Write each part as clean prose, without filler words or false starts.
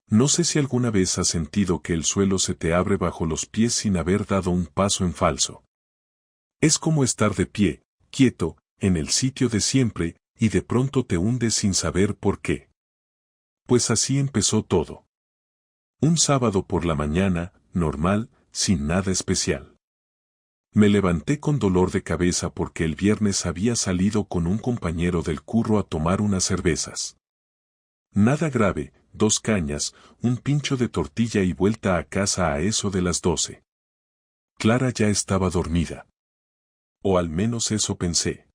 No sé si alguna vez has sentido que el suelo se te abre bajo los pies sin haber dado un paso en falso. Es como estar de pie, quieto, en el sitio de siempre, y de pronto te hundes sin saber por qué. Pues así empezó todo. Un sábado por la mañana, normal, sin nada especial. Me levanté con dolor de cabeza porque el viernes había salido con un compañero del curro a tomar unas cervezas. Nada grave, 2 cañas, un pincho de tortilla y vuelta a casa a eso de las 12. Clara ya estaba dormida. O al menos eso pensé.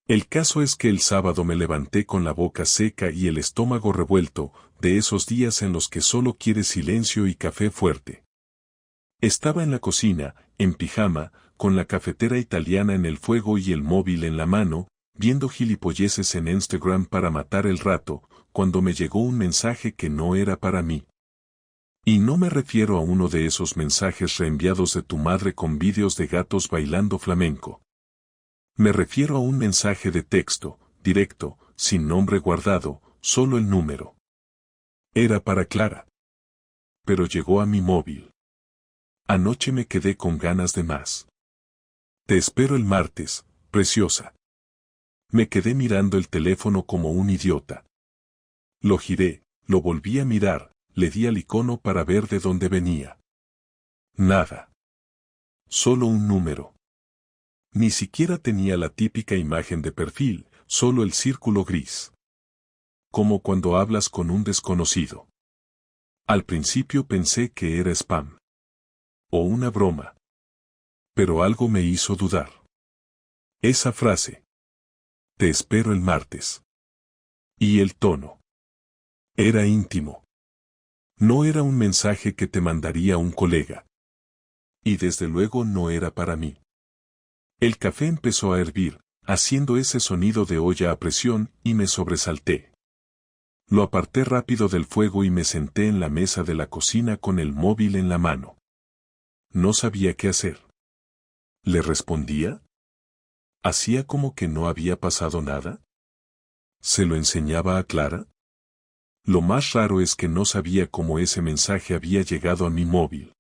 El caso es que el sábado me levanté con la boca seca y el estómago revuelto, de esos días en los que solo quieres silencio y café fuerte. Estaba en la cocina, en pijama, con la cafetera italiana en el fuego y el móvil en la mano, viendo gilipolleces en Instagram para matar el rato, cuando me llegó un mensaje que no era para mí. Y no me refiero a uno de esos mensajes reenviados de tu madre con vídeos de gatos bailando flamenco. Me refiero a un mensaje de texto, directo, sin nombre guardado, solo el número. Era para Clara. Pero llegó a mi móvil. Anoche me quedé con ganas de más. Te espero el martes, preciosa. Me quedé mirando el teléfono como un idiota. Lo giré, lo volví a mirar, le di al icono para ver de dónde venía. Nada. Solo un número. Ni siquiera tenía la típica imagen de perfil, solo el círculo gris. Como cuando hablas con un desconocido. Al principio pensé que era spam. O una broma. Pero algo me hizo dudar. Esa frase. Te espero el martes. Y el tono. Era íntimo. No era un mensaje que te mandaría un colega. Y desde luego no era para mí. El café empezó a hervir, haciendo ese sonido de olla a presión, y me sobresalté. Lo aparté rápido del fuego y me senté en la mesa de la cocina con el móvil en la mano. No sabía qué hacer. ¿Le respondía? ¿Hacía como que no había pasado nada? ¿Se lo enseñaba a Clara? Lo más raro es que no sabía cómo ese mensaje había llegado a mi móvil.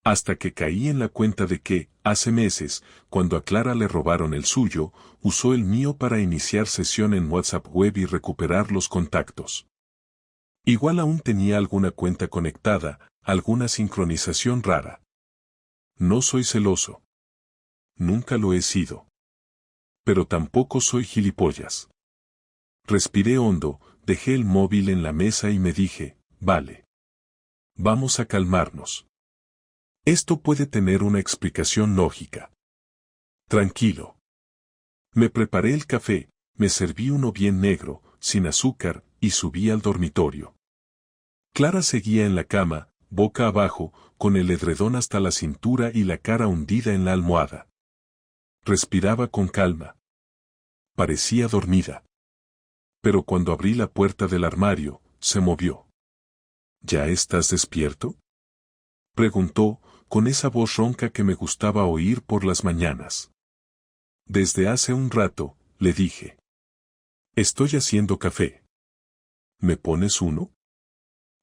Hasta que caí en la cuenta de que, hace meses, cuando a Clara le robaron el suyo, usó el mío para iniciar sesión en WhatsApp web y recuperar los contactos. Igual aún tenía alguna cuenta conectada, alguna sincronización rara. No soy celoso. Nunca lo he sido. Pero tampoco soy gilipollas. Respiré hondo, dejé el móvil en la mesa y me dije, vale. Vamos a calmarnos. Esto puede tener una explicación lógica. Tranquilo. Me preparé el café, me serví uno bien negro, sin azúcar, y subí al dormitorio. Clara seguía en la cama, boca abajo, con el edredón hasta la cintura y la cara hundida en la almohada. Respiraba con calma. Parecía dormida. Pero cuando abrí la puerta del armario, se movió. ¿Ya estás despierto?, preguntó, con esa voz ronca que me gustaba oír por las mañanas. Desde hace un rato, le dije. Estoy haciendo café. ¿Me pones uno?,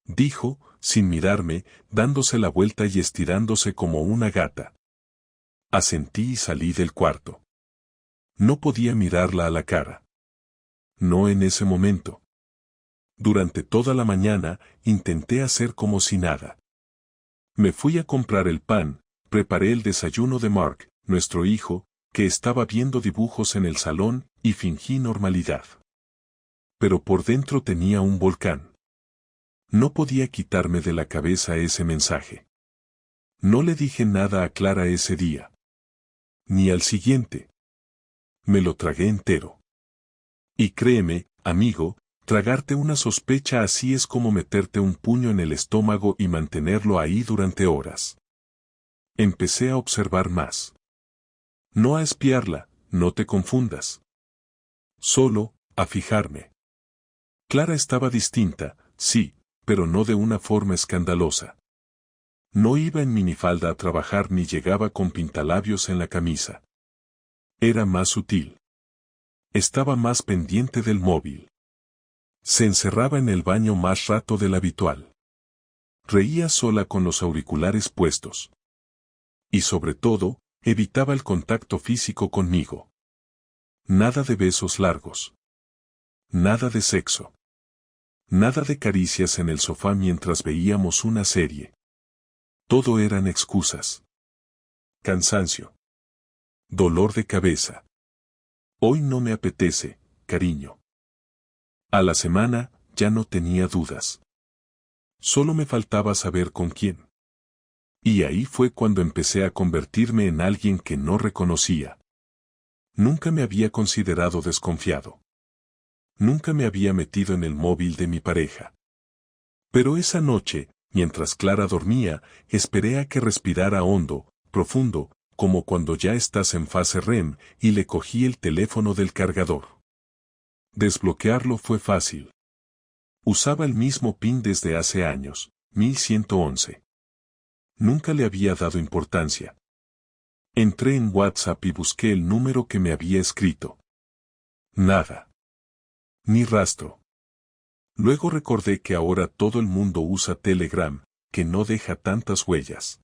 dijo, sin mirarme, dándose la vuelta y estirándose como una gata. Asentí y salí del cuarto. No podía mirarla a la cara. No en ese momento. Durante toda la mañana, intenté hacer como si nada. Me fui a comprar el pan, preparé el desayuno de Mark, nuestro hijo, que estaba viendo dibujos en el salón, y fingí normalidad. Pero por dentro tenía un volcán. No podía quitarme de la cabeza ese mensaje. No le dije nada a Clara ese día. Ni al siguiente. Me lo tragué entero. Y créeme, amigo, tragarte una sospecha así es como meterte un puño en el estómago y mantenerlo ahí durante horas. Empecé a observar más. No a espiarla, no te confundas. Solo, a fijarme. Clara estaba distinta, sí, pero no de una forma escandalosa. No iba en minifalda a trabajar ni llegaba con pintalabios en la camisa. Era más sutil. Estaba más pendiente del móvil. Se encerraba en el baño más rato del habitual. Reía sola con los auriculares puestos. Y sobre todo, evitaba el contacto físico conmigo. Nada de besos largos. Nada de sexo. Nada de caricias en el sofá mientras veíamos una serie. Todo eran excusas. Cansancio. Dolor de cabeza. Hoy no me apetece, cariño. A la semana, ya no tenía dudas. Solo me faltaba saber con quién. Y ahí fue cuando empecé a convertirme en alguien que no reconocía. Nunca me había considerado desconfiado. Nunca me había metido en el móvil de mi pareja. Pero esa noche, mientras Clara dormía, esperé a que respirara hondo, profundo, como cuando ya estás en fase REM, y le cogí el teléfono del cargador. Desbloquearlo fue fácil. Usaba el mismo PIN desde hace años, 1111. Nunca le había dado importancia. Entré en WhatsApp y busqué el número que me había escrito. Nada. Ni rastro. Luego recordé que ahora todo el mundo usa Telegram, que no deja tantas huellas.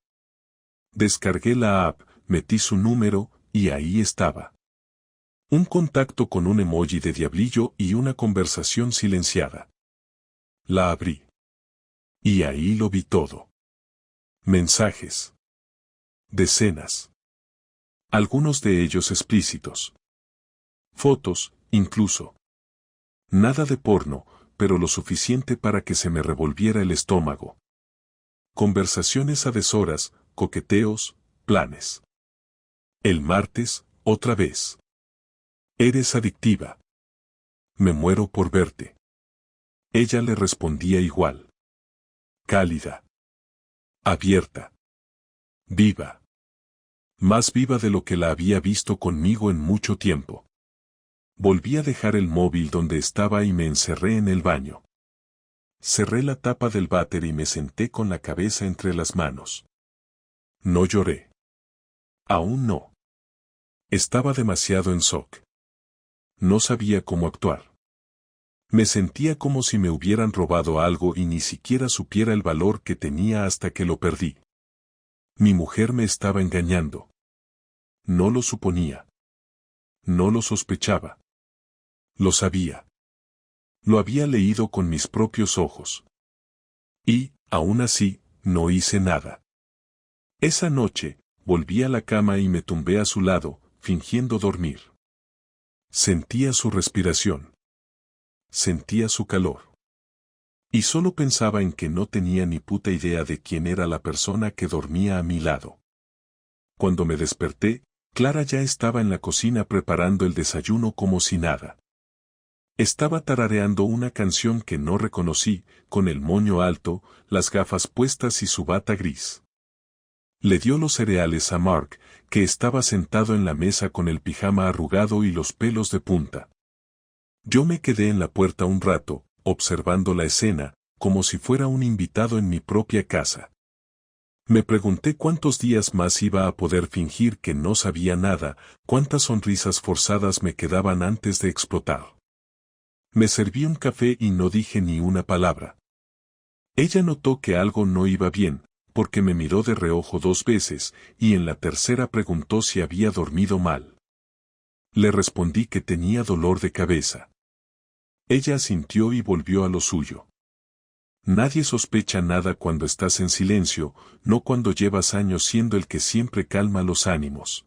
Descargué la app, metí su número, y ahí estaba. Un contacto con un emoji de diablillo y una conversación silenciada. La abrí. Y ahí lo vi todo. Mensajes. Decenas. Algunos de ellos explícitos. Fotos, incluso. Nada de porno, pero lo suficiente para que se me revolviera el estómago. Conversaciones a deshoras, coqueteos, planes. El martes, otra vez. Eres adictiva. Me muero por verte. Ella le respondía igual. Cálida. Abierta. Viva. Más viva de lo que la había visto conmigo en mucho tiempo. Volví a dejar el móvil donde estaba y me encerré en el baño. Cerré la tapa del váter y me senté con la cabeza entre las manos. No lloré. Aún no. Estaba demasiado en shock. No sabía cómo actuar. Me sentía como si me hubieran robado algo y ni siquiera supiera el valor que tenía hasta que lo perdí. Mi mujer me estaba engañando. No lo suponía. No lo sospechaba. Lo sabía. Lo había leído con mis propios ojos. Y, aún así, no hice nada. Esa noche, volví a la cama y me tumbé a su lado, fingiendo dormir. Sentía su respiración. Sentía su calor. Y solo pensaba en que no tenía ni puta idea de quién era la persona que dormía a mi lado. Cuando me desperté, Clara ya estaba en la cocina preparando el desayuno como si nada. Estaba tarareando una canción que no reconocí, con el moño alto, las gafas puestas y su bata gris. Le dio los cereales a Mark, que estaba sentado en la mesa con el pijama arrugado y los pelos de punta. Yo me quedé en la puerta un rato, observando la escena, como si fuera un invitado en mi propia casa. Me pregunté cuántos días más iba a poder fingir que no sabía nada, cuántas sonrisas forzadas me quedaban antes de explotar. Me serví un café y no dije ni una palabra. Ella notó que algo no iba bien, porque me miró de reojo 2 veces, y en la tercera preguntó si había dormido mal. Le respondí que tenía dolor de cabeza. Ella asintió y volvió a lo suyo. Nadie sospecha nada cuando estás en silencio, no cuando llevas años siendo el que siempre calma los ánimos.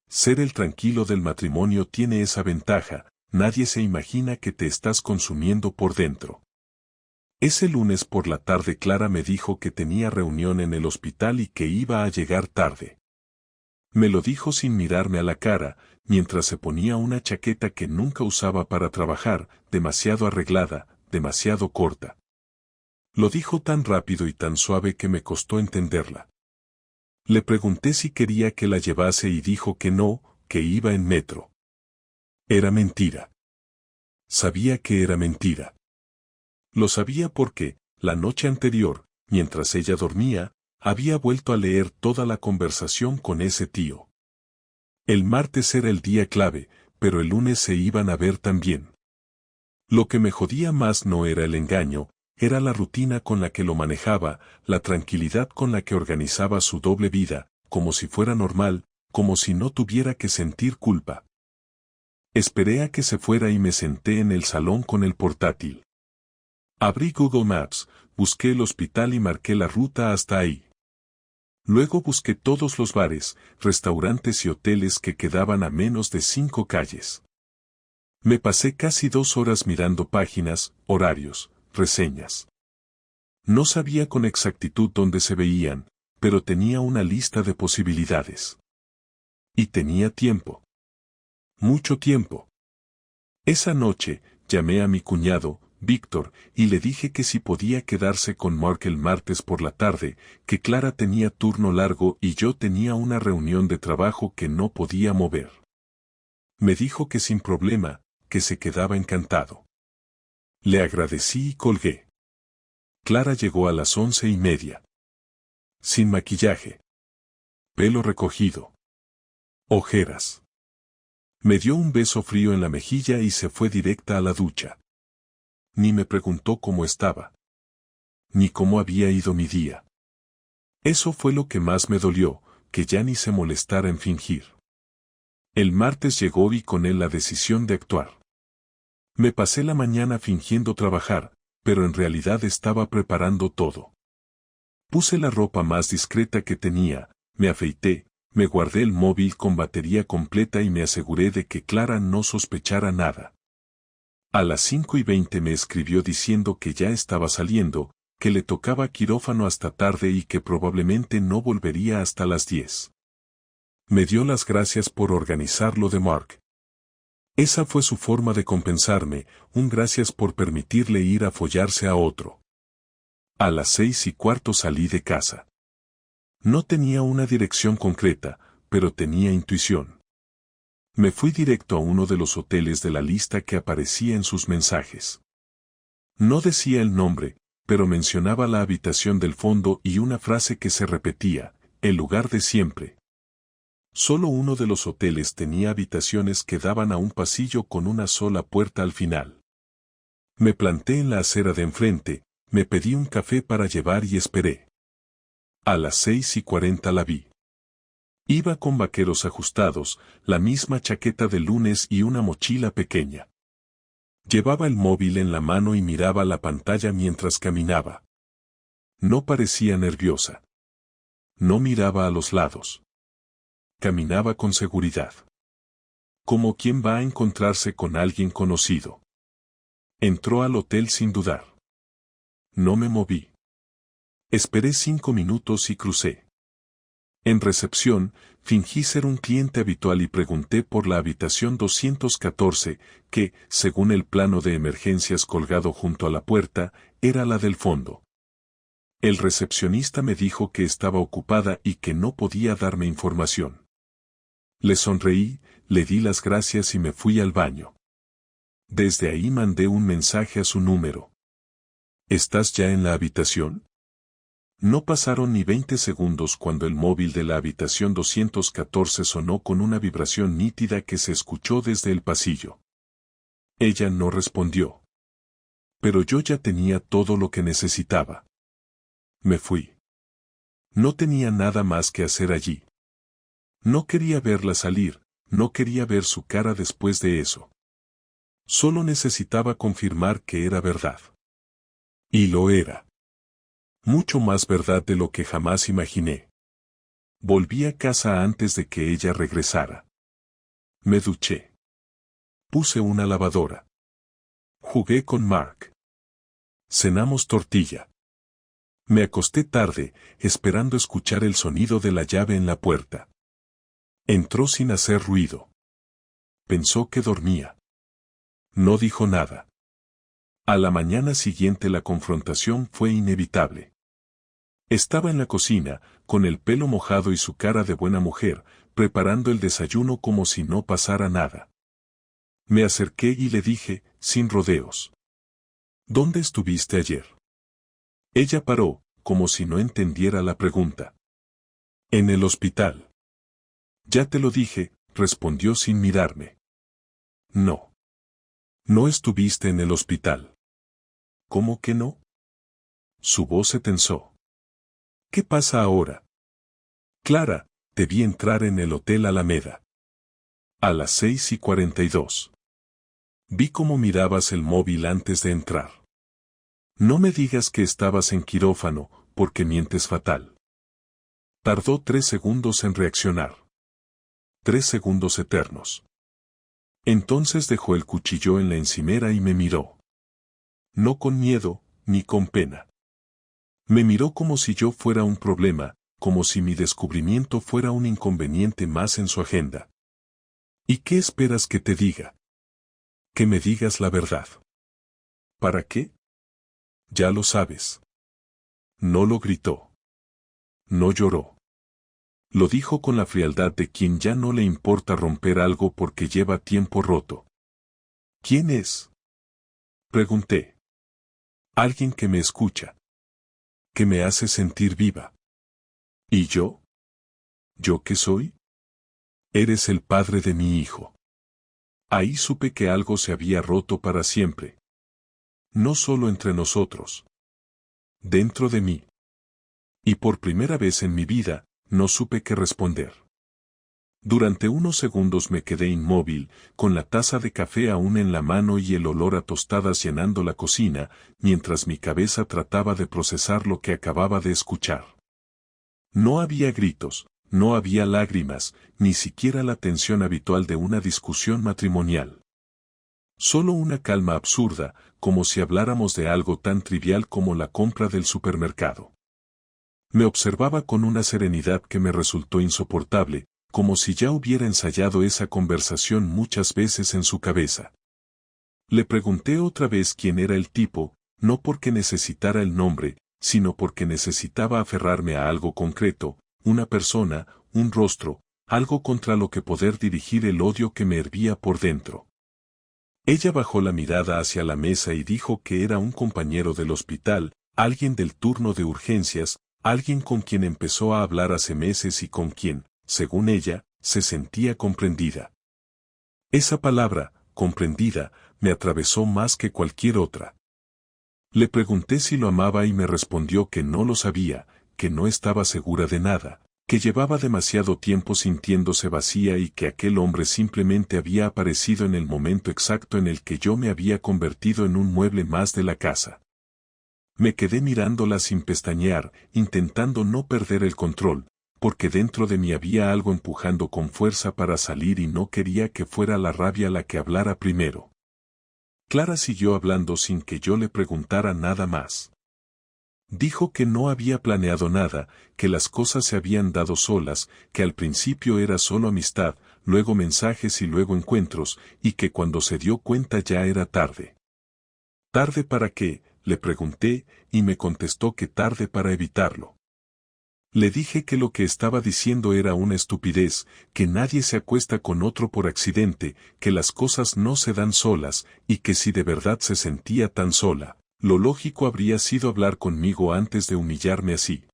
Ser el tranquilo del matrimonio tiene esa ventaja, nadie se imagina que te estás consumiendo por dentro. Ese lunes por la tarde Clara me dijo que tenía reunión en el hospital y que iba a llegar tarde. Me lo dijo sin mirarme a la cara, mientras se ponía una chaqueta que nunca usaba para trabajar, demasiado arreglada, demasiado corta. Lo dijo tan rápido y tan suave que me costó entenderla. Le pregunté si quería que la llevase y dijo que no, que iba en metro. Era mentira. Sabía que era mentira. Lo sabía porque, la noche anterior, mientras ella dormía, había vuelto a leer toda la conversación con ese tío. El martes era el día clave, pero el lunes se iban a ver también. Lo que me jodía más no era el engaño, era la rutina con la que lo manejaba, la tranquilidad con la que organizaba su doble vida, como si fuera normal, como si no tuviera que sentir culpa. Esperé a que se fuera y me senté en el salón con el portátil. Abrí Google Maps, busqué el hospital y marqué la ruta hasta ahí. Luego busqué todos los bares, restaurantes y hoteles que quedaban a menos de 5 calles. Me pasé casi 2 horas mirando páginas, horarios, reseñas. No sabía con exactitud dónde se veían, pero tenía una lista de posibilidades. Y tenía tiempo. Mucho tiempo. Esa noche, llamé a mi cuñado, Víctor, y le dije que si podía quedarse con Mark el martes por la tarde, que Clara tenía turno largo y yo tenía una reunión de trabajo que no podía mover. Me dijo que sin problema, que se quedaba encantado. Le agradecí y colgué. Clara llegó a las 11:30. Sin maquillaje. Pelo recogido. Ojeras. Me dio un beso frío en la mejilla y se fue directa a la ducha. Ni me preguntó cómo estaba. Ni cómo había ido mi día. Eso fue lo que más me dolió, que ya ni se molestara en fingir. El martes llegó y con él la decisión de actuar. Me pasé la mañana fingiendo trabajar, pero en realidad estaba preparando todo. Puse la ropa más discreta que tenía, me afeité, me guardé el móvil con batería completa y me aseguré de que Clara no sospechara nada. A las 5:20 me escribió diciendo que ya estaba saliendo, que le tocaba quirófano hasta tarde y que probablemente no volvería hasta las 10. Me dio las gracias por organizar lo de Mark. Esa fue su forma de compensarme, un gracias por permitirle ir a follarse a otro. A las 6:15 salí de casa. No tenía una dirección concreta, pero tenía intuición. Me fui directo a uno de los hoteles de la lista que aparecía en sus mensajes. No decía el nombre, pero mencionaba la habitación del fondo y una frase que se repetía, el lugar de siempre. Solo uno de los hoteles tenía habitaciones que daban a un pasillo con una sola puerta al final. Me planté en la acera de enfrente, me pedí un café para llevar y esperé. A las 6:40 la vi. Iba con vaqueros ajustados, la misma chaqueta de lunes y una mochila pequeña. Llevaba el móvil en la mano y miraba la pantalla mientras caminaba. No parecía nerviosa. No miraba a los lados. Caminaba con seguridad. Como quien va a encontrarse con alguien conocido. Entró al hotel sin dudar. No me moví. Esperé 5 minutos y crucé. En recepción, fingí ser un cliente habitual y pregunté por la habitación 214, que, según el plano de emergencias colgado junto a la puerta, era la del fondo. El recepcionista me dijo que estaba ocupada y que no podía darme información. Le sonreí, le di las gracias y me fui al baño. Desde ahí mandé un mensaje a su número. ¿Estás ya en la habitación? No pasaron ni 20 segundos cuando el móvil de la habitación 214 sonó con una vibración nítida que se escuchó desde el pasillo. Ella no respondió. Pero yo ya tenía todo lo que necesitaba. Me fui. No tenía nada más que hacer allí. No quería verla salir, no quería ver su cara después de eso. Solo necesitaba confirmar que era verdad. Y lo era. Mucho más verdad de lo que jamás imaginé. Volví a casa antes de que ella regresara. Me duché. Puse una lavadora. Jugué con Mark. Cenamos tortilla. Me acosté tarde, esperando escuchar el sonido de la llave en la puerta. Entró sin hacer ruido. Pensó que dormía. No dijo nada. A la mañana siguiente la confrontación fue inevitable. Estaba en la cocina, con el pelo mojado y su cara de buena mujer, preparando el desayuno como si no pasara nada. Me acerqué y le dije, sin rodeos. ¿Dónde estuviste ayer? Ella paró, como si no entendiera la pregunta. En el hospital. Ya te lo dije, respondió sin mirarme. No. No estuviste en el hospital. ¿Cómo que no? Su voz se tensó. ¿Qué pasa ahora? Clara, te vi entrar en el Hotel Alameda. A las 6:42. Vi cómo mirabas el móvil antes de entrar. No me digas que estabas en quirófano, porque mientes fatal. Tardó 3 segundos en reaccionar. 3 segundos eternos. Entonces dejó el cuchillo en la encimera y me miró. No con miedo, ni con pena. Me miró como si yo fuera un problema, como si mi descubrimiento fuera un inconveniente más en su agenda. ¿Y qué esperas que te diga? Que me digas la verdad. ¿Para qué? Ya lo sabes. No lo gritó. No lloró. Lo dijo con la frialdad de quien ya no le importa romper algo porque lleva tiempo roto. ¿Quién es? Pregunté. Alguien que me escucha. Que me hace sentir viva. ¿Y yo? ¿Yo qué soy? Eres el padre de mi hijo. Ahí supe que algo se había roto para siempre. No solo entre nosotros. Dentro de mí. Y por primera vez en mi vida, no supe qué responder. Durante unos segundos me quedé inmóvil, con la taza de café aún en la mano y el olor a tostadas llenando la cocina, mientras mi cabeza trataba de procesar lo que acababa de escuchar. No había gritos, no había lágrimas, ni siquiera la tensión habitual de una discusión matrimonial. Solo una calma absurda, como si habláramos de algo tan trivial como la compra del supermercado. Me observaba con una serenidad que me resultó insoportable, como si ya hubiera ensayado esa conversación muchas veces en su cabeza. Le pregunté otra vez quién era el tipo, no porque necesitara el nombre, sino porque necesitaba aferrarme a algo concreto, una persona, un rostro, algo contra lo que poder dirigir el odio que me hervía por dentro. Ella bajó la mirada hacia la mesa y dijo que era un compañero del hospital, alguien del turno de urgencias, alguien con quien empezó a hablar hace meses y con quien, según ella, se sentía comprendida. Esa palabra, comprendida, me atravesó más que cualquier otra. Le pregunté si lo amaba y me respondió que no lo sabía, que no estaba segura de nada, que llevaba demasiado tiempo sintiéndose vacía y que aquel hombre simplemente había aparecido en el momento exacto en el que yo me había convertido en un mueble más de la casa. Me quedé mirándola sin pestañear, intentando no perder el control, porque dentro de mí había algo empujando con fuerza para salir y no quería que fuera la rabia la que hablara primero. Clara siguió hablando sin que yo le preguntara nada más. Dijo que no había planeado nada, que las cosas se habían dado solas, que al principio era solo amistad, luego mensajes y luego encuentros, y que cuando se dio cuenta ya era tarde. ¿Tarde para qué?, le pregunté, y me contestó que tarde para evitarlo. Le dije que lo que estaba diciendo era una estupidez, que nadie se acuesta con otro por accidente, que las cosas no se dan solas, y que si de verdad se sentía tan sola, lo lógico habría sido hablar conmigo antes de humillarme así.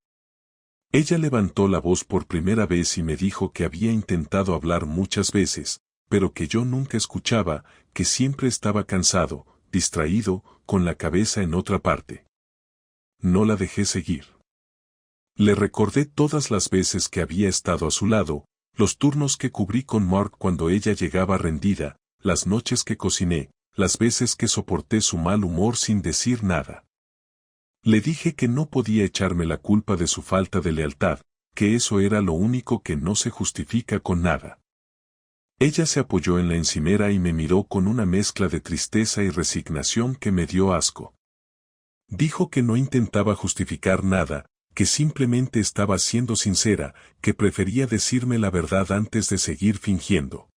Ella levantó la voz por primera vez y me dijo que había intentado hablar muchas veces, pero que yo nunca escuchaba, que siempre estaba cansado, distraído, con la cabeza en otra parte. No la dejé seguir. Le recordé todas las veces que había estado a su lado, los turnos que cubrí con Mark cuando ella llegaba rendida, las noches que cociné, las veces que soporté su mal humor sin decir nada. Le dije que no podía echarme la culpa de su falta de lealtad, que eso era lo único que no se justifica con nada. Ella se apoyó en la encimera y me miró con una mezcla de tristeza y resignación que me dio asco. Dijo que no intentaba justificar nada, que simplemente estaba siendo sincera, que prefería decirme la verdad antes de seguir fingiendo.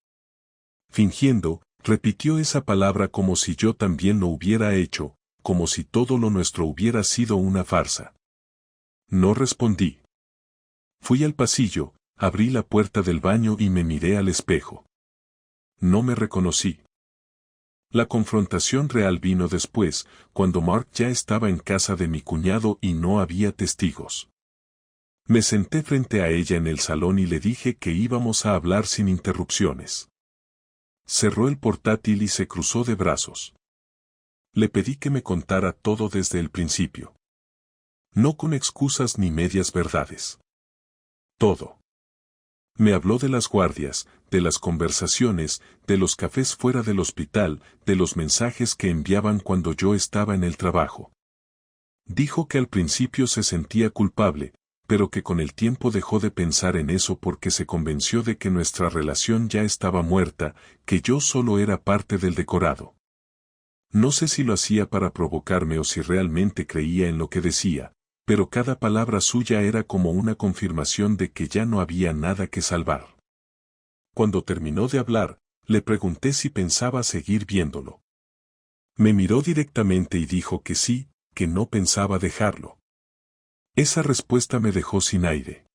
Fingiendo, repitió esa palabra como si yo también lo hubiera hecho, como si todo lo nuestro hubiera sido una farsa. No respondí. Fui al pasillo, abrí la puerta del baño y me miré al espejo. No me reconocí. La confrontación real vino después, cuando Mark ya estaba en casa de mi cuñado y no había testigos. Me senté frente a ella en el salón y le dije que íbamos a hablar sin interrupciones. Cerró el portátil y se cruzó de brazos. Le pedí que me contara todo desde el principio. No con excusas ni medias verdades. Todo. Me habló de las guardias, de las conversaciones, de los cafés fuera del hospital, de los mensajes que enviaban cuando yo estaba en el trabajo. Dijo que al principio se sentía culpable, pero que con el tiempo dejó de pensar en eso porque se convenció de que nuestra relación ya estaba muerta, que yo solo era parte del decorado. No sé si lo hacía para provocarme o si realmente creía en lo que decía, pero cada palabra suya era como una confirmación de que ya no había nada que salvar. Cuando terminó de hablar, le pregunté si pensaba seguir viéndolo. Me miró directamente y dijo que sí, que no pensaba dejarlo. Esa respuesta me dejó sin aire.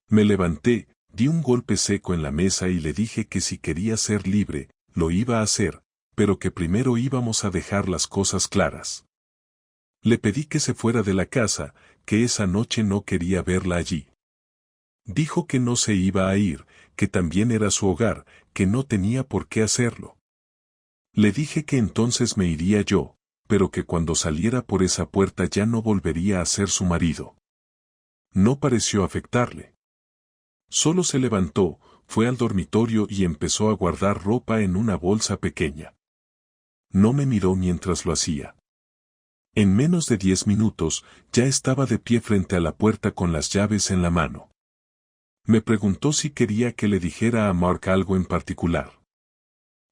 Me levanté, di un golpe seco en la mesa y le dije que si quería ser libre, lo iba a hacer, pero que primero íbamos a dejar las cosas claras. Le pedí que se fuera de la casa, que esa noche no quería verla allí. Dijo que no se iba a ir, que también era su hogar, que no tenía por qué hacerlo. Le dije que entonces me iría yo, pero que cuando saliera por esa puerta ya no volvería a ser su marido. No pareció afectarle. Solo se levantó, fue al dormitorio y empezó a guardar ropa en una bolsa pequeña. No me miró mientras lo hacía. En menos de 10 minutos, ya estaba de pie frente a la puerta con las llaves en la mano. Me preguntó si quería que le dijera a Mark algo en particular.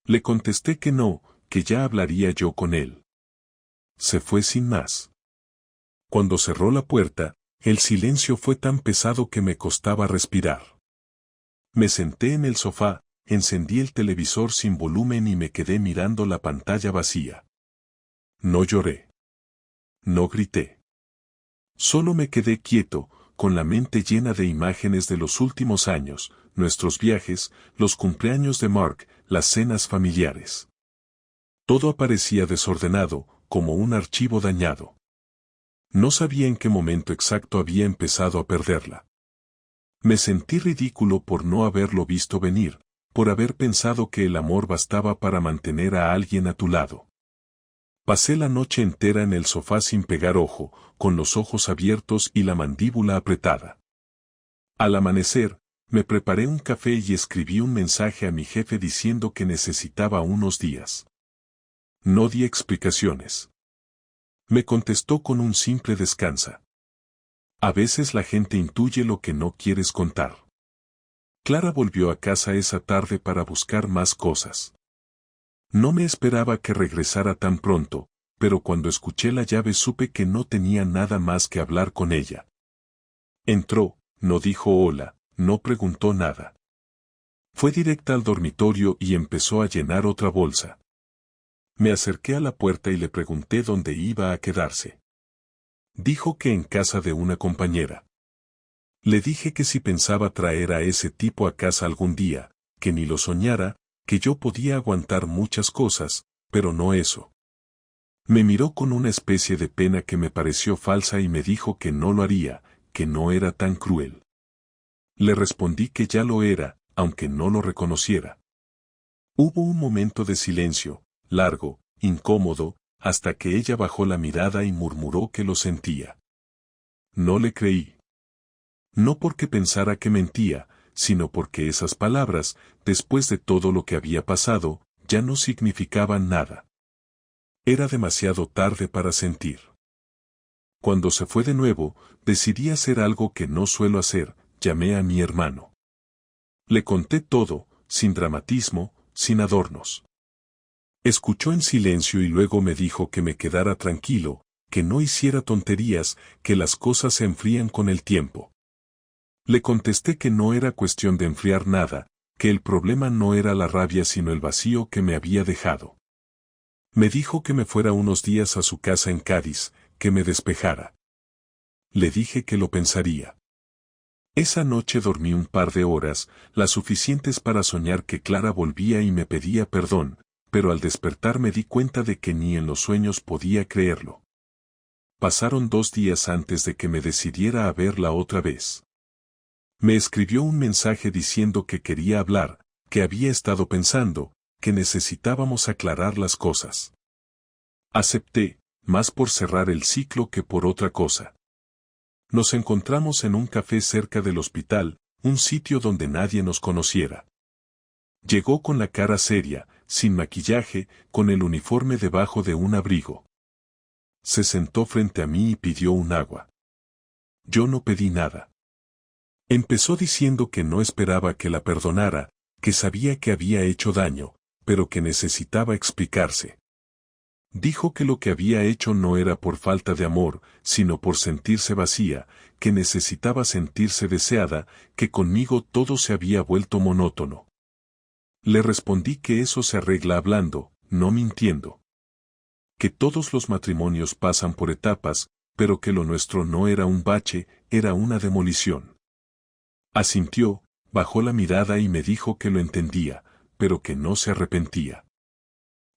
Le contesté que no, que ya hablaría yo con él. Se fue sin más. Cuando cerró la puerta, el silencio fue tan pesado que me costaba respirar. Me senté en el sofá, encendí el televisor sin volumen y me quedé mirando la pantalla vacía. No lloré. No grité. Solo me quedé quieto, con la mente llena de imágenes de los últimos años, nuestros viajes, los cumpleaños de Mark, las cenas familiares. Todo aparecía desordenado, como un archivo dañado. No sabía en qué momento exacto había empezado a perderla. Me sentí ridículo por no haberlo visto venir, por haber pensado que el amor bastaba para mantener a alguien a tu lado. Pasé la noche entera en el sofá sin pegar ojo, con los ojos abiertos y la mandíbula apretada. Al amanecer, me preparé un café y escribí un mensaje a mi jefe diciendo que necesitaba unos días. No di explicaciones. Me contestó con un simple descansa. A veces la gente intuye lo que no quieres contar. Clara volvió a casa esa tarde para buscar más cosas. No me esperaba que regresara tan pronto, pero cuando escuché la llave supe que no tenía nada más que hablar con ella. Entró, no dijo hola, no preguntó nada. Fue directa al dormitorio y empezó a llenar otra bolsa. Me acerqué a la puerta y le pregunté dónde iba a quedarse. Dijo que en casa de una compañera. Le dije que si pensaba traer a ese tipo a casa algún día, que ni lo soñara, que yo podía aguantar muchas cosas, pero no eso. Me miró con una especie de pena que me pareció falsa y me dijo que no lo haría, que no era tan cruel. Le respondí que ya lo era, aunque no lo reconociera. Hubo un momento de silencio, largo, incómodo, hasta que ella bajó la mirada y murmuró que lo sentía. No le creí. No porque pensara que mentía, sino porque esas palabras, después de todo lo que había pasado, ya no significaban nada. Era demasiado tarde para sentir. Cuando se fue de nuevo, decidí hacer algo que no suelo hacer, llamé a mi hermano. Le conté todo, sin dramatismo, sin adornos. Escuchó en silencio y luego me dijo que me quedara tranquilo, que no hiciera tonterías, que las cosas se enfrían con el tiempo. Le contesté que no era cuestión de enfriar nada, que el problema no era la rabia sino el vacío que me había dejado. Me dijo que me fuera unos días a su casa en Cádiz, que me despejara. Le dije que lo pensaría. Esa noche dormí un par de horas, las suficientes para soñar que Clara volvía y me pedía perdón, pero al despertar me di cuenta de que ni en los sueños podía creerlo. Pasaron 2 días antes de que me decidiera a verla otra vez. Me escribió un mensaje diciendo que quería hablar, que había estado pensando, que necesitábamos aclarar las cosas. Acepté, más por cerrar el ciclo que por otra cosa. Nos encontramos en un café cerca del hospital, un sitio donde nadie nos conociera. Llegó con la cara seria, sin maquillaje, con el uniforme debajo de un abrigo. Se sentó frente a mí y pidió un agua. Yo no pedí nada. Empezó diciendo que no esperaba que la perdonara, que sabía que había hecho daño, pero que necesitaba explicarse. Dijo que lo que había hecho no era por falta de amor, sino por sentirse vacía, que necesitaba sentirse deseada, que conmigo todo se había vuelto monótono. Le respondí que eso se arregla hablando, no mintiendo. Que todos los matrimonios pasan por etapas, pero que lo nuestro no era un bache, era una demolición. Asintió, bajó la mirada y me dijo que lo entendía, pero que no se arrepentía.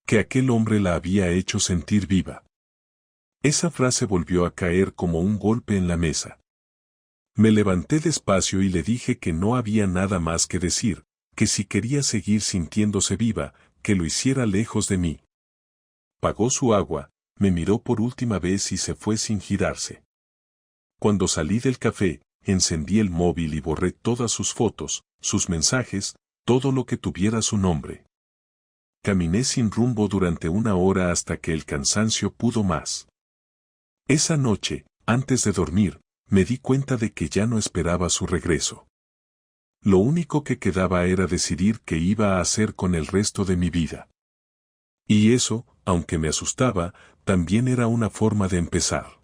Que aquel hombre la había hecho sentir viva. Esa frase volvió a caer como un golpe en la mesa. Me levanté despacio y le dije que no había nada más que decir, que si quería seguir sintiéndose viva, que lo hiciera lejos de mí. Pagó su agua, me miró por última vez y se fue sin girarse. Cuando salí del café, encendí el móvil y borré todas sus fotos, sus mensajes, todo lo que tuviera su nombre. Caminé sin rumbo durante 1 hora hasta que el cansancio pudo más. Esa noche, antes de dormir, me di cuenta de que ya no esperaba su regreso. Lo único que quedaba era decidir qué iba a hacer con el resto de mi vida. Y eso, aunque me asustaba, también era una forma de empezar.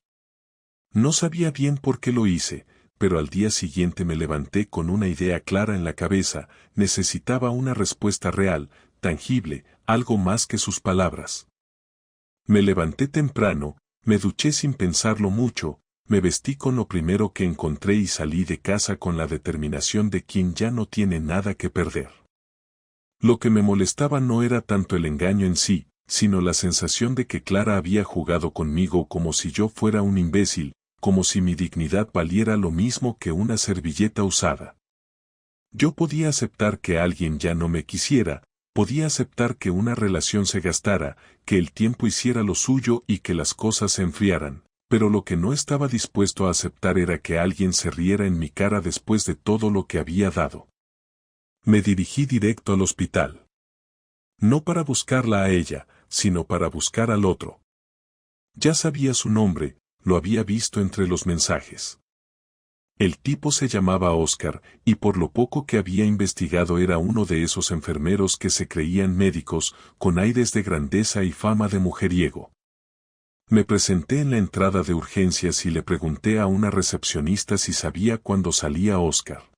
No sabía bien por qué lo hice, pero al día siguiente me levanté con una idea clara en la cabeza, necesitaba una respuesta real, tangible, algo más que sus palabras. Me levanté temprano, me duché sin pensarlo mucho, me vestí con lo primero que encontré y salí de casa con la determinación de quien ya no tiene nada que perder. Lo que me molestaba no era tanto el engaño en sí, sino la sensación de que Clara había jugado conmigo como si yo fuera un imbécil, como si mi dignidad valiera lo mismo que una servilleta usada. Yo podía aceptar que alguien ya no me quisiera, podía aceptar que una relación se gastara, que el tiempo hiciera lo suyo y que las cosas se enfriaran, pero lo que no estaba dispuesto a aceptar era que alguien se riera en mi cara después de todo lo que había dado. Me dirigí directo al hospital. No para buscarla a ella, sino para buscar al otro. Ya sabía su nombre, lo había visto entre los mensajes. El tipo se llamaba Oscar, y por lo poco que había investigado era uno de esos enfermeros que se creían médicos, con aires de grandeza y fama de mujeriego. Me presenté en la entrada de urgencias y le pregunté a una recepcionista si sabía cuándo salía Oscar.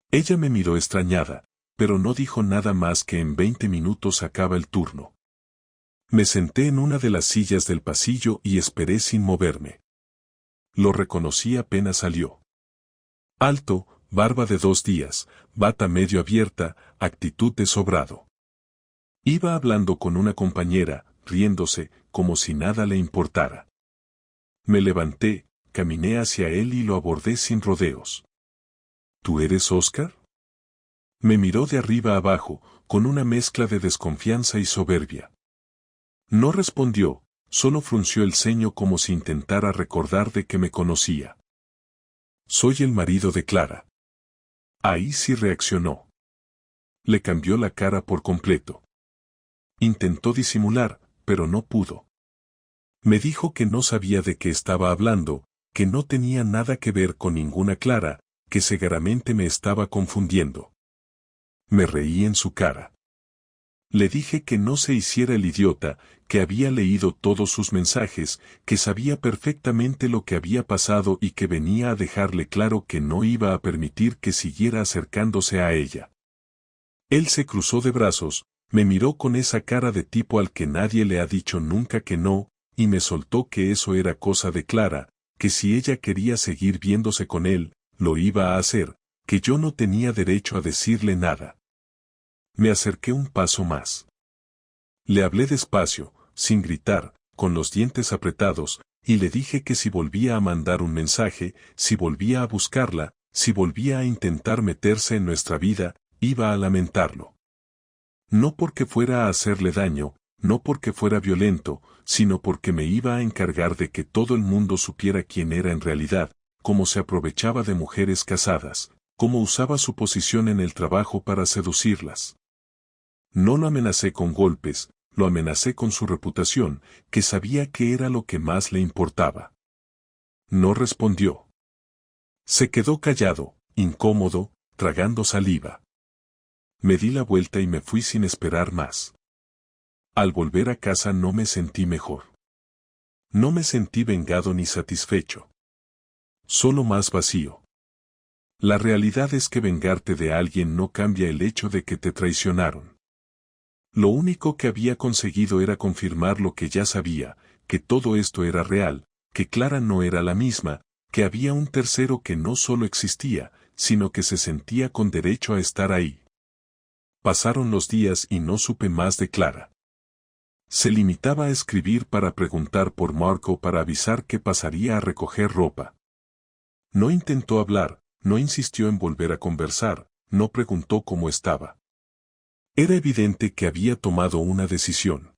Ella me miró extrañada, pero no dijo nada más que en 20 minutos acaba el turno. Me senté en una de las sillas del pasillo y esperé sin moverme. Lo reconocí apenas salió. Alto, barba de 2 días, bata medio abierta, actitud de sobrado. Iba hablando con una compañera, riéndose, como si nada le importara. Me levanté, caminé hacia él y lo abordé sin rodeos. ¿Tú eres Oscar? Me miró de arriba abajo, con una mezcla de desconfianza y soberbia. No respondió, solo frunció el ceño como si intentara recordar de que me conocía. Soy el marido de Clara. Ahí sí reaccionó. Le cambió la cara por completo. Intentó disimular, pero no pudo. Me dijo que no sabía de qué estaba hablando, que no tenía nada que ver con ninguna Clara, que seguramente me estaba confundiendo. Me reí en su cara. Le dije que no se hiciera el idiota, que había leído todos sus mensajes, que sabía perfectamente lo que había pasado y que venía a dejarle claro que no iba a permitir que siguiera acercándose a ella. Él se cruzó de brazos, me miró con esa cara de tipo al que nadie le ha dicho nunca que no, y me soltó que eso era cosa de Clara, que si ella quería seguir viéndose con él, lo iba a hacer, que yo no tenía derecho a decirle nada. Me acerqué un paso más. Le hablé despacio, sin gritar, con los dientes apretados, y le dije que si volvía a mandar un mensaje, si volvía a buscarla, si volvía a intentar meterse en nuestra vida, iba a lamentarlo. No porque fuera a hacerle daño, no porque fuera violento, sino porque me iba a encargar de que todo el mundo supiera quién era en realidad, cómo se aprovechaba de mujeres casadas, cómo usaba su posición en el trabajo para seducirlas. No lo amenacé con golpes, lo amenacé con su reputación, que sabía que era lo que más le importaba. No respondió. Se quedó callado, incómodo, tragando saliva. Me di la vuelta y me fui sin esperar más. Al volver a casa no me sentí mejor. No me sentí vengado ni satisfecho. Solo más vacío. La realidad es que vengarte de alguien no cambia el hecho de que te traicionaron. Lo único que había conseguido era confirmar lo que ya sabía, que todo esto era real, que Clara no era la misma, que había un tercero que no solo existía, sino que se sentía con derecho a estar ahí. Pasaron los días y no supe más de Clara. Se limitaba a escribir para preguntar por Marco, para avisar que pasaría a recoger ropa. No intentó hablar, no insistió en volver a conversar, no preguntó cómo estaba. Era evidente que había tomado una decisión.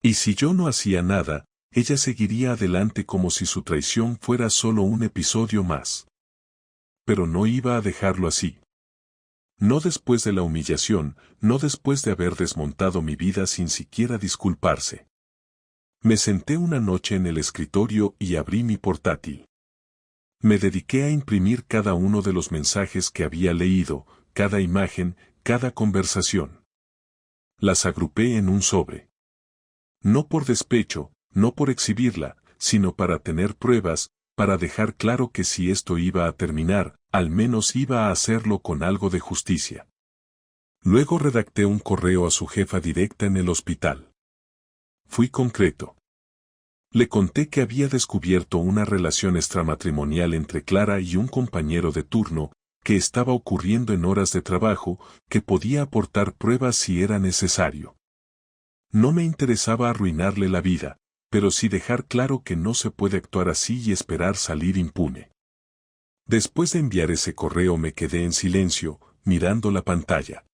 Y si yo no hacía nada, ella seguiría adelante como si su traición fuera solo un episodio más. Pero no iba a dejarlo así. No después de la humillación, no después de haber desmontado mi vida sin siquiera disculparse. Me senté una noche en el escritorio y abrí mi portátil. Me dediqué a imprimir cada uno de los mensajes que había leído, cada imagen, cada conversación. Las agrupé en un sobre. No por despecho, no por exhibirla, sino para tener pruebas, para dejar claro que si esto iba a terminar, al menos iba a hacerlo con algo de justicia. Luego redacté un correo a su jefa directa en el hospital. Fui concreto. Le conté que había descubierto una relación extramatrimonial entre Clara y un compañero de turno, que estaba ocurriendo en horas de trabajo, que podía aportar pruebas si era necesario. No me interesaba arruinarle la vida, pero sí dejar claro que no se puede actuar así y esperar salir impune. Después de enviar ese correo me quedé en silencio, mirando la pantalla.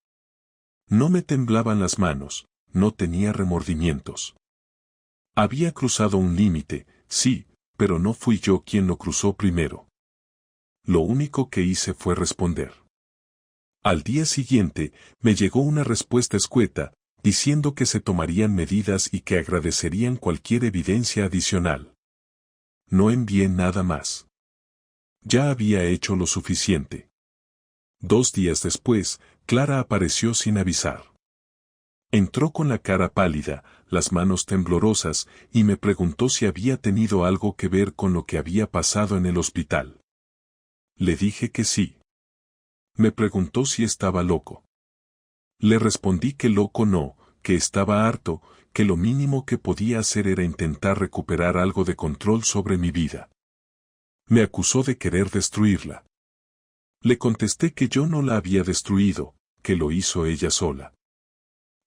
No me temblaban las manos, no tenía remordimientos. Había cruzado un límite, sí, pero no fui yo quien lo cruzó primero. Lo único que hice fue responder. Al día siguiente, me llegó una respuesta escueta, diciendo que se tomarían medidas y que agradecerían cualquier evidencia adicional. No envié nada más. Ya había hecho lo suficiente. 2 días después, Clara apareció sin avisar. Entró con la cara pálida, las manos temblorosas, y me preguntó si había tenido algo que ver con lo que había pasado en el hospital. Le dije que sí. Me preguntó si estaba loco. Le respondí que loco no, que estaba harto, que lo mínimo que podía hacer era intentar recuperar algo de control sobre mi vida. Me acusó de querer destruirla. Le contesté que yo no la había destruido, que lo hizo ella sola.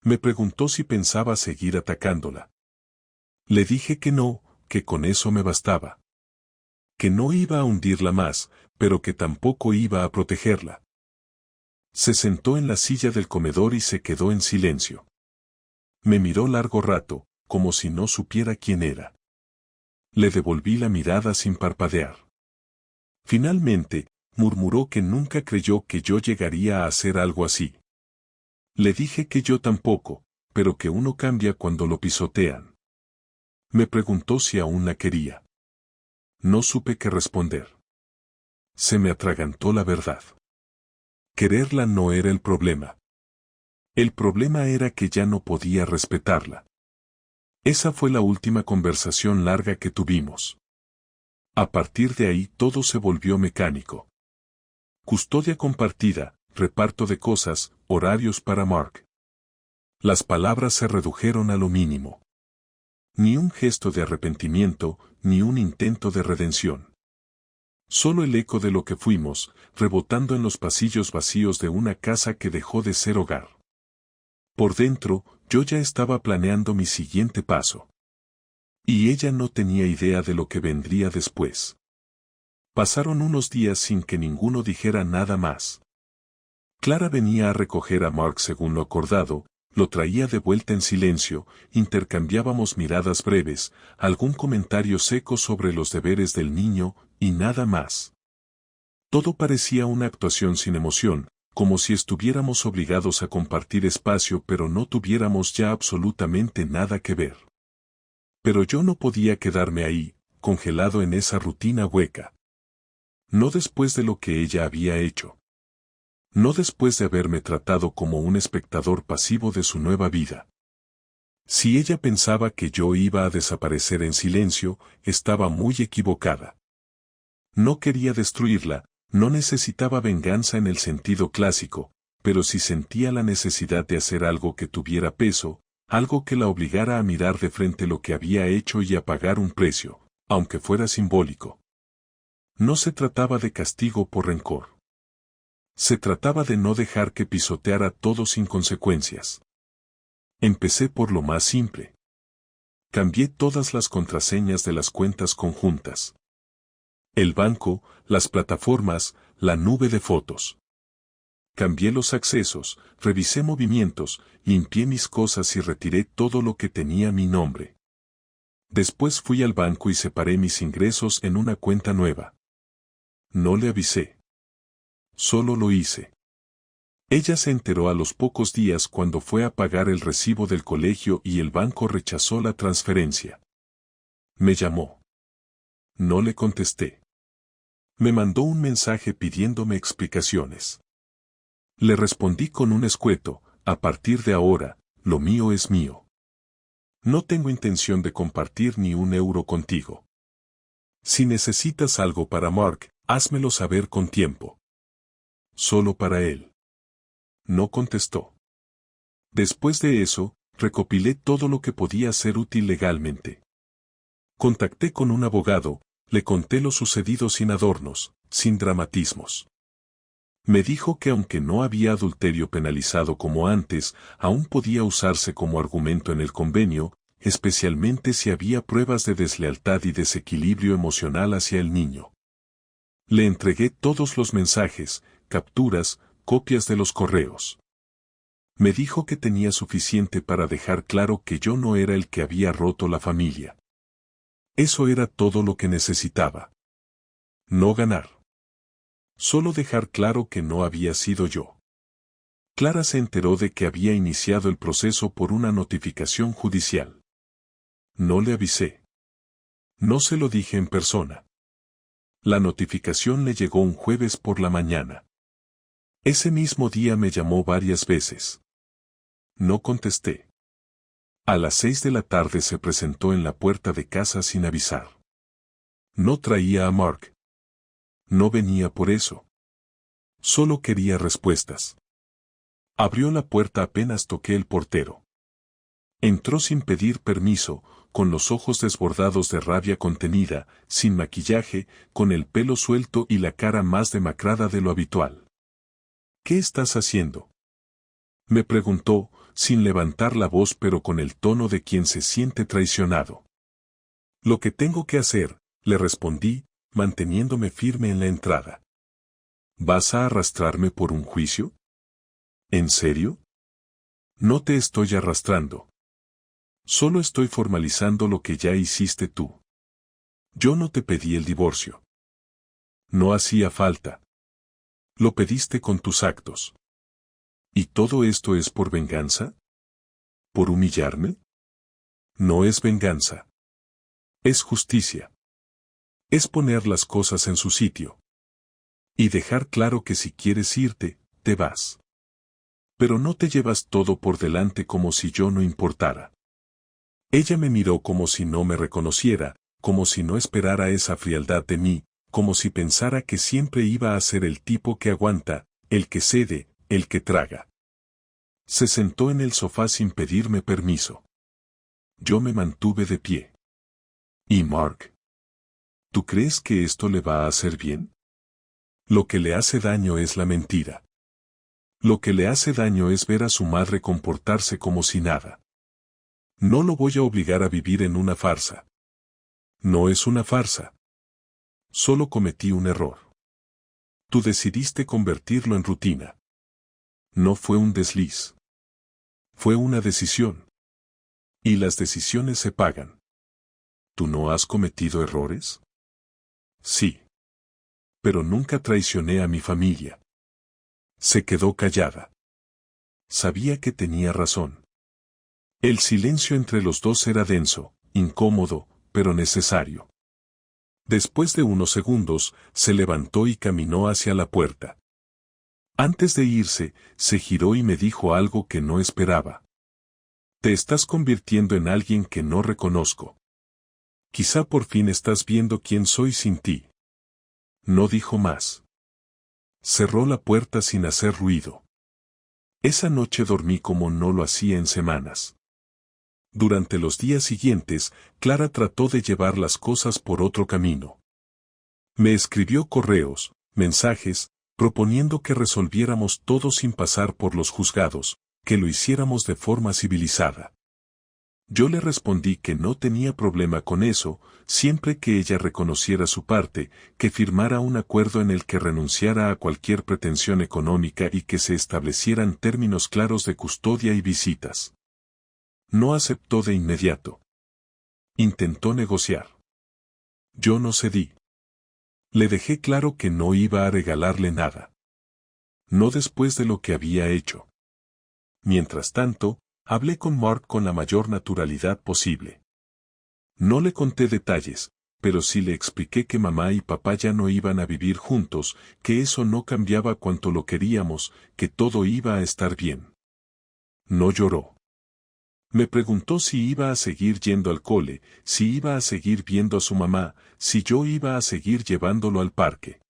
Me preguntó si pensaba seguir atacándola. Le dije que no, que con eso me bastaba. Que no iba a hundirla más, pero que tampoco iba a protegerla. Se sentó en la silla del comedor y se quedó en silencio. Me miró largo rato, como si no supiera quién era. Le devolví la mirada sin parpadear. Finalmente, murmuró que nunca creyó que yo llegaría a hacer algo así. Le dije que yo tampoco, pero que uno cambia cuando lo pisotean. Me preguntó si aún la quería. No supe qué responder. Se me atragantó la verdad. Quererla no era el problema. El problema era que ya no podía respetarla. Esa fue la última conversación larga que tuvimos. A partir de ahí todo se volvió mecánico. Custodia compartida, reparto de cosas, horarios para Mark. Las palabras se redujeron a lo mínimo. Ni un gesto de arrepentimiento, ni un intento de redención. Solo el eco de lo que fuimos, rebotando en los pasillos vacíos de una casa que dejó de ser hogar. Por dentro, yo ya estaba planeando mi siguiente paso. Y ella no tenía idea de lo que vendría después. Pasaron unos días sin que ninguno dijera nada más. Clara venía a recoger a Mark según lo acordado, lo traía de vuelta en silencio, intercambiábamos miradas breves, algún comentario seco sobre los deberes del niño, y nada más. Todo parecía una actuación sin emoción, como si estuviéramos obligados a compartir espacio pero no tuviéramos ya absolutamente nada que ver. Pero yo no podía quedarme ahí, congelado en esa rutina hueca. No después de lo que ella había hecho. No después de haberme tratado como un espectador pasivo de su nueva vida. Si ella pensaba que yo iba a desaparecer en silencio, estaba muy equivocada. No quería destruirla, no necesitaba venganza en el sentido clásico, pero sí sentía la necesidad de hacer algo que tuviera peso, algo que la obligara a mirar de frente lo que había hecho y a pagar un precio, aunque fuera simbólico. No se trataba de castigo por rencor. Se trataba de no dejar que pisoteara todo sin consecuencias. Empecé por lo más simple. Cambié todas las contraseñas de las cuentas conjuntas. El banco, las plataformas, la nube de fotos. Cambié los accesos, revisé movimientos, limpié mis cosas y retiré todo lo que tenía mi nombre. Después fui al banco y separé mis ingresos en una cuenta nueva. No le avisé. Solo lo hice. Ella se enteró a los pocos días cuando fue a pagar el recibo del colegio y el banco rechazó la transferencia. Me llamó. No le contesté. Me mandó un mensaje pidiéndome explicaciones. Le respondí con un escueto: a partir de ahora, lo mío es mío. No tengo intención de compartir ni un euro contigo. Si necesitas algo para Mark, házmelo saber con tiempo. Solo para él. No contestó. Después de eso, recopilé todo lo que podía ser útil legalmente. Contacté con un abogado, le conté lo sucedido sin adornos, sin dramatismos. Me dijo que aunque no había adulterio penalizado como antes, aún podía usarse como argumento en el convenio, especialmente si había pruebas de deslealtad y desequilibrio emocional hacia el niño. Le entregué todos los mensajes, capturas, copias de los correos. Me dijo que tenía suficiente para dejar claro que yo no era el que había roto la familia. Eso era todo lo que necesitaba. No ganar. Solo dejar claro que no había sido yo. Clara se enteró de que había iniciado el proceso por una notificación judicial. No le avisé. No se lo dije en persona. La notificación le llegó un jueves por la mañana. Ese mismo día me llamó varias veces. No contesté. A las 6 de la tarde se presentó en la puerta de casa sin avisar. No traía a Mark. No venía por eso. Solo quería respuestas. Abrió la puerta apenas toqué el portero. Entró sin pedir permiso, con los ojos desbordados de rabia contenida, sin maquillaje, con el pelo suelto y la cara más demacrada de lo habitual. ¿Qué estás haciendo?, me preguntó, sin levantar la voz pero con el tono de quien se siente traicionado. Lo que tengo que hacer, le respondí, manteniéndome firme en la entrada. ¿Vas a arrastrarme por un juicio? ¿En serio? No te estoy arrastrando. Solo estoy formalizando lo que ya hiciste tú. Yo no te pedí el divorcio. No hacía falta. Lo pediste con tus actos. ¿Y todo esto es por venganza? ¿Por humillarme? No es venganza. Es justicia. Es poner las cosas en su sitio. Y dejar claro que si quieres irte, te vas. Pero no te llevas todo por delante como si yo no importara. Ella me miró como si no me reconociera, como si no esperara esa frialdad de mí, como si pensara que siempre iba a ser el tipo que aguanta, el que cede, el que traga. Se sentó en el sofá sin pedirme permiso. Yo me mantuve de pie. ¿Y Mark? ¿Tú crees que esto le va a hacer bien? Lo que le hace daño es la mentira. Lo que le hace daño es ver a su madre comportarse como si nada. No lo voy a obligar a vivir en una farsa. No es una farsa. Solo cometí un error. Tú decidiste convertirlo en rutina. No fue un desliz. Fue una decisión. Y las decisiones se pagan. ¿Tú no has cometido errores? Sí. Pero nunca traicioné a mi familia. Se quedó callada. Sabía que tenía razón. El silencio entre los dos era denso, incómodo, pero necesario. Después de unos segundos, se levantó y caminó hacia la puerta. Antes de irse, se giró y me dijo algo que no esperaba. Te estás convirtiendo en alguien que no reconozco. Quizá por fin estás viendo quién soy sin ti. No dijo más. Cerró la puerta sin hacer ruido. Esa noche dormí como no lo hacía en semanas. Durante los días siguientes, Clara trató de llevar las cosas por otro camino. Me escribió correos, mensajes, proponiendo que resolviéramos todo sin pasar por los juzgados, que lo hiciéramos de forma civilizada. Yo le respondí que no tenía problema con eso, siempre que ella reconociera su parte, que firmara un acuerdo en el que renunciara a cualquier pretensión económica y que se establecieran términos claros de custodia y visitas. No aceptó de inmediato. Intentó negociar. Yo no cedí. Le dejé claro que no iba a regalarle nada. No después de lo que había hecho. Mientras tanto, hablé con Mark con la mayor naturalidad posible. No le conté detalles, pero sí le expliqué que mamá y papá ya no iban a vivir juntos, que eso no cambiaba cuanto lo queríamos, que todo iba a estar bien. No lloró. Me preguntó si iba a seguir yendo al cole, si iba a seguir viendo a su mamá, si yo iba a seguir llevándolo al parque.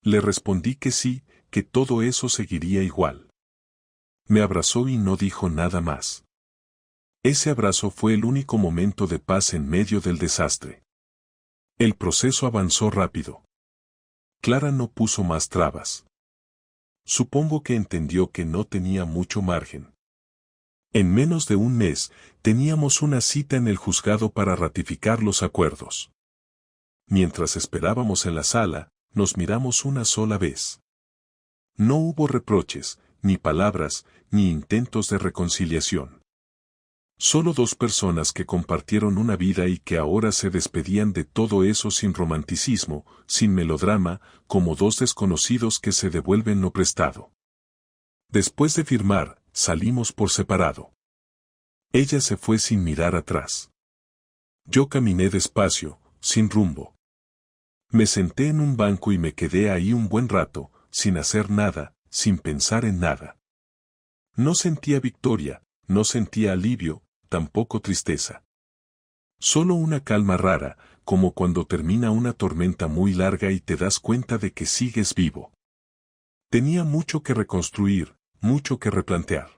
Le respondí que sí, que todo eso seguiría igual. Me abrazó y no dijo nada más. Ese abrazo fue el único momento de paz en medio del desastre. El proceso avanzó rápido. Clara no puso más trabas. Supongo que entendió que no tenía mucho margen. En menos de un mes, teníamos una cita en el juzgado para ratificar los acuerdos. Mientras esperábamos en la sala, nos miramos una sola vez. No hubo reproches, ni palabras, ni intentos de reconciliación. Solo dos personas que compartieron una vida y que ahora se despedían de todo eso sin romanticismo, sin melodrama, como dos desconocidos que se devuelven lo prestado. Después de firmar, salimos por separado. Ella se fue sin mirar atrás. Yo caminé despacio, sin rumbo. Me senté en un banco y me quedé ahí un buen rato, sin hacer nada, sin pensar en nada. No sentía victoria, no sentía alivio, tampoco tristeza. Solo una calma rara, como cuando termina una tormenta muy larga y te das cuenta de que sigues vivo. Tenía mucho que reconstruir, mucho que replantear.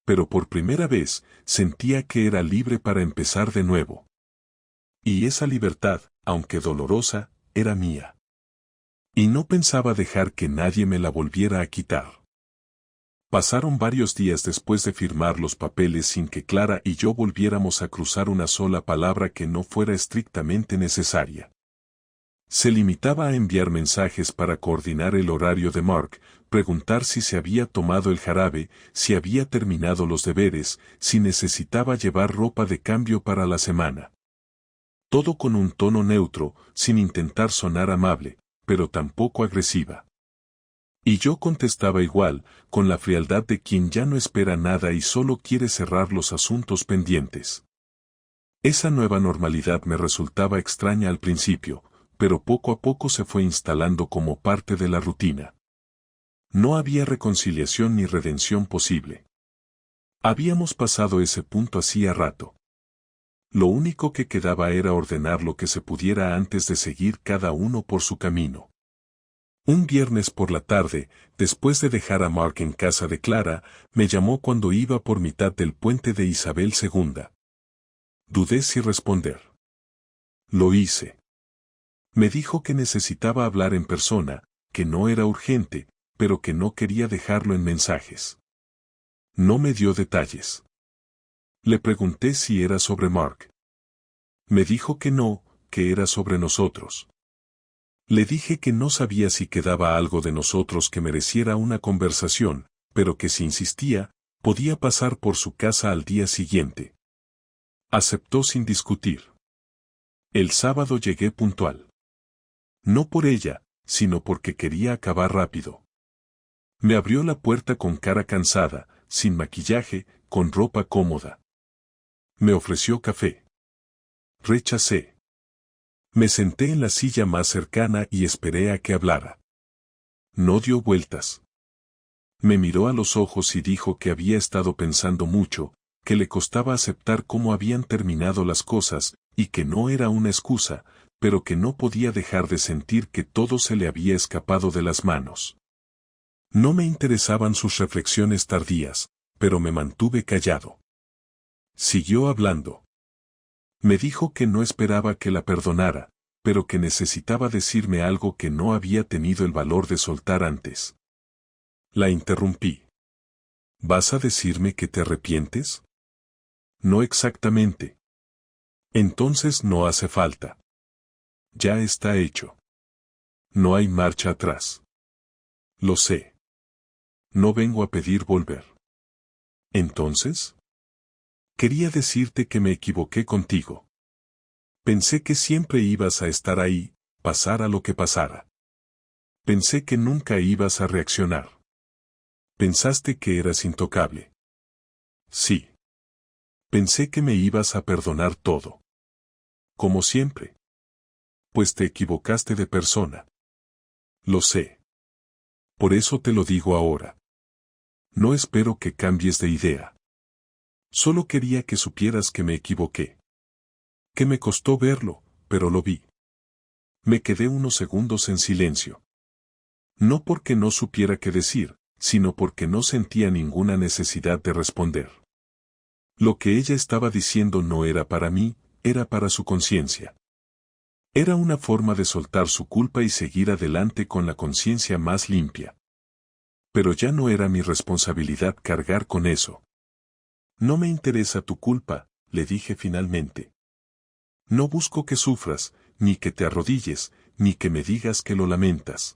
Pero por primera vez, sentía que era libre para empezar de nuevo. Y esa libertad, aunque dolorosa, era mía. Y no pensaba dejar que nadie me la volviera a quitar. Pasaron varios días después de firmar los papeles sin que Clara y yo volviéramos a cruzar una sola palabra que no fuera estrictamente necesaria. Se limitaba a enviar mensajes para coordinar el horario de Mark, preguntar si se había tomado el jarabe, si había terminado los deberes, si necesitaba llevar ropa de cambio para la semana. Todo con un tono neutro, sin intentar sonar amable, pero tampoco agresiva. Y yo contestaba igual, con la frialdad de quien ya no espera nada y solo quiere cerrar los asuntos pendientes. Esa nueva normalidad me resultaba extraña al principio, pero poco a poco se fue instalando como parte de la rutina. No había reconciliación ni redención posible. Habíamos pasado ese punto hacía rato. Lo único que quedaba era ordenar lo que se pudiera antes de seguir cada uno por su camino. Un viernes por la tarde, después de dejar a Mark en casa de Clara, me llamó cuando iba por mitad del puente de Isabel II. Dudé si responder. Lo hice. Me dijo que necesitaba hablar en persona, que no era urgente, pero que no quería dejarlo en mensajes. No me dio detalles. Le pregunté si era sobre Mark. Me dijo que no, que era sobre nosotros. Le dije que no sabía si quedaba algo de nosotros que mereciera una conversación, pero que si insistía, Podía pasar por su casa al día siguiente. Aceptó sin discutir. El sábado llegué puntual. No por ella, sino porque quería acabar rápido. Me abrió la puerta con cara cansada, sin maquillaje, con ropa cómoda. Me ofreció café. Rechacé. Me senté en la silla más cercana y esperé a que hablara. No dio vueltas. Me miró a los ojos y dijo que había estado pensando mucho, que le costaba aceptar cómo habían terminado las cosas, y que no era una excusa, pero que no podía dejar de sentir que todo se le había escapado de las manos. No me interesaban sus reflexiones tardías, pero me mantuve callado. Siguió hablando. Me dijo que no esperaba que la perdonara, pero que necesitaba decirme algo que no había tenido el valor de soltar antes. La interrumpí. ¿Vas a decirme que te arrepientes? No exactamente. Entonces no hace falta. Ya está hecho. No hay marcha atrás. Lo sé. No vengo a pedir volver. ¿Entonces? Quería decirte que me equivoqué contigo. Pensé que siempre ibas a estar ahí, pasara lo que pasara. Pensé que nunca ibas a reaccionar. Pensaste que eras intocable. Sí. Pensé que me ibas a perdonar todo. Como siempre. Pues te equivocaste de persona. Lo sé. Por eso te lo digo ahora. No espero que cambies de idea. Solo quería que supieras que me equivoqué. Que me costó verlo, pero lo vi. Me quedé unos segundos en silencio. No porque no supiera qué decir, sino porque no sentía ninguna necesidad de responder. Lo que ella estaba diciendo no era para mí, era para su conciencia. Era una forma de soltar su culpa y seguir adelante con la conciencia más limpia. Pero ya no era mi responsabilidad cargar con eso. No me interesa tu culpa, le dije finalmente. No busco que sufras, ni que te arrodilles, ni que me digas que lo lamentas.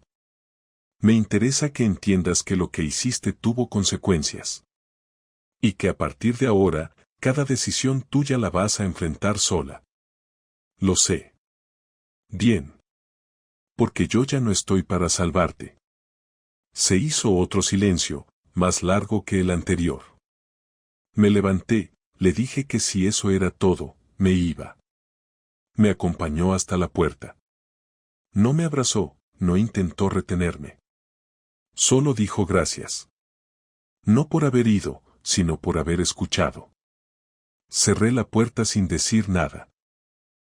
Me interesa que entiendas que lo que hiciste tuvo consecuencias. Y que a partir de ahora, cada decisión tuya la vas a enfrentar sola. Lo sé. Bien. Porque yo ya no estoy para salvarte. Se hizo otro silencio, más largo que el anterior. Me levanté, le dije que si eso era todo, me iba. Me acompañó hasta la puerta. No me abrazó, no intentó retenerme. Solo dijo gracias. No por haber ido, sino por haber escuchado. Cerré la puerta sin decir nada.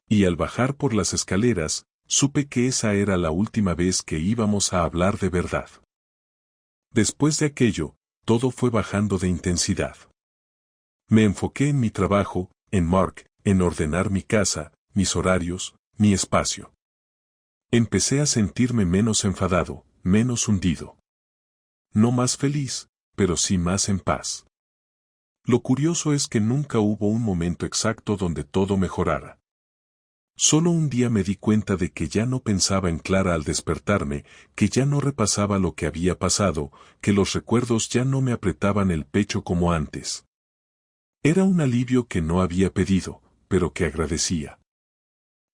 Y al bajar por las escaleras, supe que esa era la última vez que íbamos a hablar de verdad. Después de aquello, todo fue bajando de intensidad. Me enfoqué en mi trabajo, en Mark, en ordenar mi casa, mis horarios, mi espacio. Empecé a sentirme menos enfadado, menos hundido. No más feliz, pero sí más en paz. Lo curioso es que nunca hubo un momento exacto donde todo mejorara. Solo un día me di cuenta de que ya no pensaba en Clara al despertarme, que ya no repasaba lo que había pasado, que los recuerdos ya no me apretaban el pecho como antes. Era un alivio que no había pedido, pero que agradecía.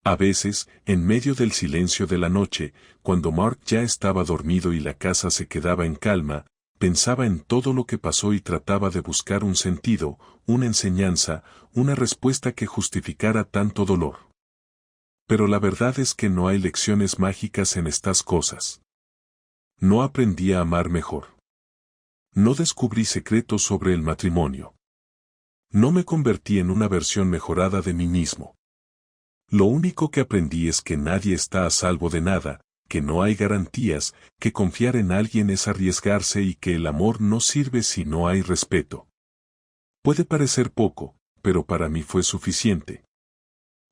A veces, en medio del silencio de la noche, cuando Mark ya estaba dormido y la casa se quedaba en calma, pensaba en todo lo que pasó y trataba de buscar un sentido, una enseñanza, una respuesta que justificara tanto dolor. Pero la verdad es que no hay lecciones mágicas en estas cosas. No aprendí a amar mejor. No descubrí secretos sobre el matrimonio. No me convertí en una versión mejorada de mí mismo. Lo único que aprendí es que nadie está a salvo de nada, que no hay garantías, que confiar en alguien es arriesgarse y que el amor no sirve si no hay respeto. Puede parecer poco, pero para mí fue suficiente.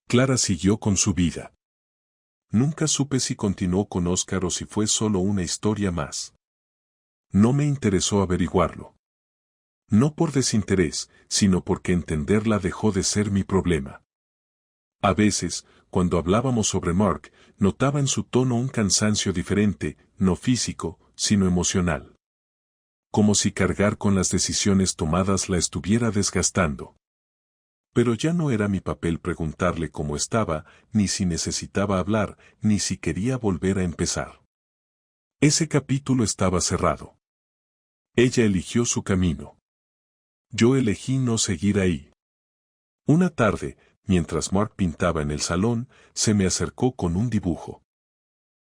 Clara siguió con su vida. Nunca supe si continuó con Oscar o si fue solo una historia más. No me interesó averiguarlo. No por desinterés, sino porque entenderla dejó de ser mi problema. A veces, cuando hablábamos sobre Mark, notaba en su tono un cansancio diferente, no físico, sino emocional. como si cargar con las decisiones tomadas la estuviera desgastando. Pero ya no era mi papel preguntarle cómo estaba, ni si necesitaba hablar, ni si quería volver a empezar. Ese capítulo estaba cerrado. Ella eligió su camino. Yo elegí no seguir ahí. Una tarde, mientras Mark pintaba en el salón, se me acercó con un dibujo.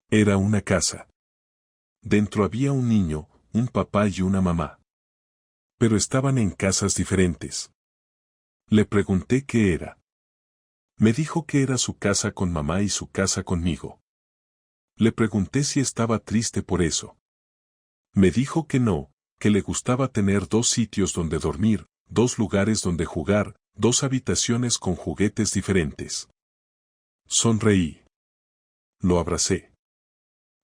Era una casa. Dentro había un niño, un papá y una mamá. Pero estaban en casas diferentes. Le pregunté qué era. Me dijo que era su casa con mamá y su casa conmigo. Le pregunté si estaba triste por eso. Me dijo que no, que le gustaba tener 2 sitios donde dormir, 2 lugares donde jugar, 2 habitaciones con juguetes diferentes. Sonreí. Lo abracé.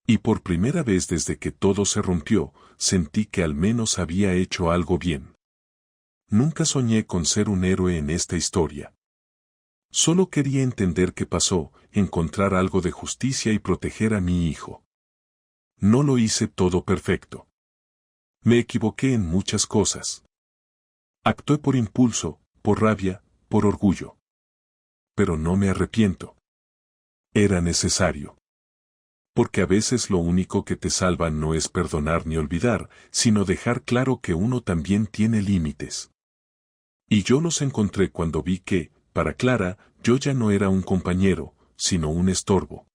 Y por primera vez desde que todo se rompió, sentí que al menos había hecho algo bien. Nunca soñé con ser un héroe en esta historia. Solo quería entender qué pasó, encontrar algo de justicia y proteger a mi hijo. No lo hice todo perfecto. Me equivoqué en muchas cosas. Actué por impulso, por rabia, por orgullo. Pero no me arrepiento. Era necesario. Porque a veces lo único que te salva no es perdonar ni olvidar, sino dejar claro que uno también tiene límites. Y yo los encontré cuando vi que, para Clara, yo ya no era un compañero, sino un estorbo.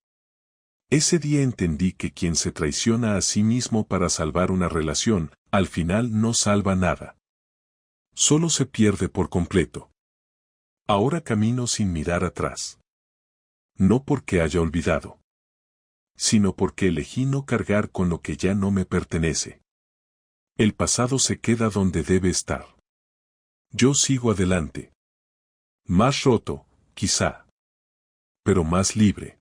Ese día entendí que quien se traiciona a sí mismo para salvar una relación, al final no salva nada. Solo se pierde por completo. Ahora camino sin mirar atrás. No porque haya olvidado, sino porque elegí no cargar con lo que ya no me pertenece. El pasado se queda donde debe estar. Yo sigo adelante. Más roto, quizá. Pero más libre.